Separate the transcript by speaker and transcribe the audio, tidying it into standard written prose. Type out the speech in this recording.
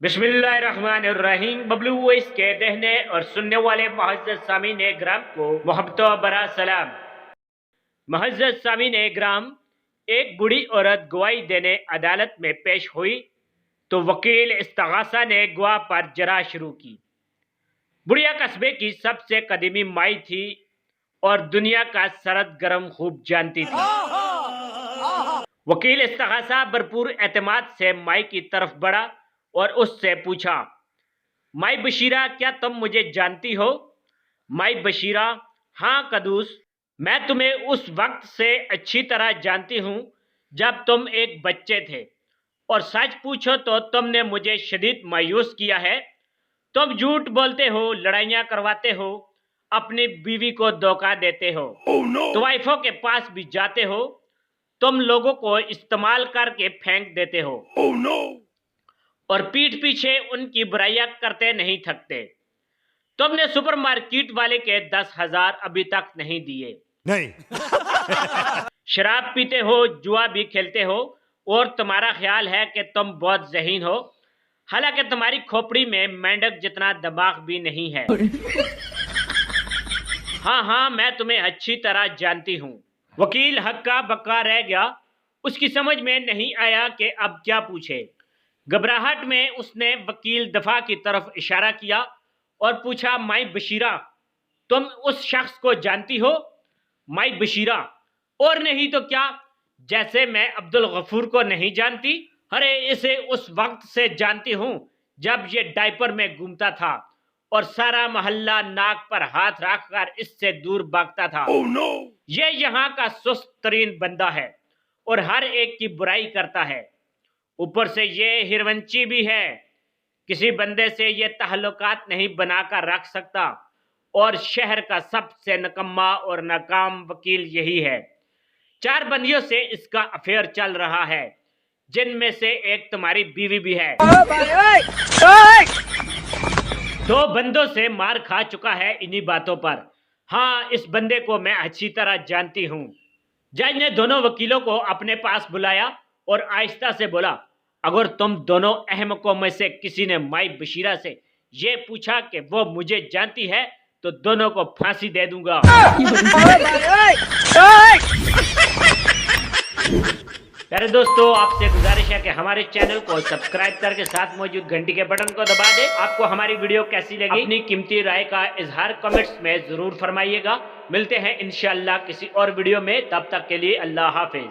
Speaker 1: बिस्मिल्लाहिर्रहमानिर्रहीम। बबलू वॉइस के देखने और सुनने वाले मुअज़्ज़ज़ सामीन ग्राम को मोहब्बत भरा सलाम। मुअज़्ज़ज़ सामीन ग्राम, एक बूढ़ी औरत गवाही देने अदालत में पेश हुई तो वकील इस्तग़ासा ने गवाह पर जरा शुरू की। बुढ़िया कस्बे की सबसे कदीमी माई थी और दुनिया का सरद गरम खूब जानती थी। वकील इस्तग़ासा भरपूर एतमाद से माई की तरफ बढ़ा और उससे पूछा, माई बशीरा, क्या तुम मुझे जानती हो? माई बशीरा: हाँ कदूस, मैं तुम्हें उस वक्त से अच्छी तरह जानती हूँ जब तुम एक बच्चे थे, और सच पूछो तो तुमने मुझे शदीद मायूस किया है। तुम झूठ बोलते हो, लड़ाइयाँ करवाते हो, अपनी बीवी को धोखा देते हो, तवाइफों के पास भी जाते हो, तुम लोगों को इस्तेमाल करके फेंक देते हो और पीठ पीछे उनकी बुराइयां करते नहीं थकते। तुमने सुपरमार्केट वाले के 10,000 अभी तक नहीं दिए।
Speaker 2: नहीं।
Speaker 1: शराब पीते हो, जुआ भी खेलते हो, और तुम्हारा ख्याल है कि तुम बहुत ज़हीन हो, हालांकि तुम्हारी खोपड़ी में मेंढक जितना दिमाग भी नहीं है। हाँ, मैं तुम्हें अच्छी तरह जानती हूँ। वकील हक्का बक्का रह गया। उसकी समझ में नहीं आया कि अब क्या पूछे। घबराहट में उसने वकील दफा की तरफ इशारा किया और पूछा, माई बशीरा, तुम उस शख्स को जानती हो? माई बशीरा: और नहीं तो क्या, जैसे मैं अब्दुल गफूर को नहीं जानती। अरे, इसे उस वक्त से जानती हूँ जब ये डायपर में घूमता था और सारा मोहल्ला नाक पर हाथ रखकर इससे दूर भागता था। ये यहाँ का सुस्त तरीन बंदा है और हर एक की बुराई करता है। ऊपर से ये हिरवंची भी है, किसी बंदे से ये ताल्लुकात नहीं बनाकर रख सकता, और शहर का सबसे निकम्मा और नाकाम वकील यही है। 4 बंदियों से इसका अफेयर चल रहा है, जिनमें से एक तुम्हारी बीवी भी है। 2 बंदों से मार खा चुका है इन्हीं बातों पर। हाँ, इस बंदे को मैं अच्छी तरह जानती हूँ। जज ने दोनों वकीलों को अपने पास बुलाया और आहिस्ता से बोला, अगर तुम दोनों अहमकों में से किसी ने माई बशीरा से ये पूछा कि वो मुझे जानती है तो दोनों को फांसी दे दूंगा। प्यारे दोस्तों, आपसे गुजारिश है कि हमारे चैनल को सब्सक्राइब करके साथ मौजूद घंटी के बटन को दबा दें। आपको हमारी वीडियो कैसी लगी, अपनी कीमती राय का इजहार कमेंट्स में जरूर फरमाइएगा। मिलते हैं इंशाअल्लाह किसी और वीडियो में, तब तक के लिए अल्लाह हाफिज।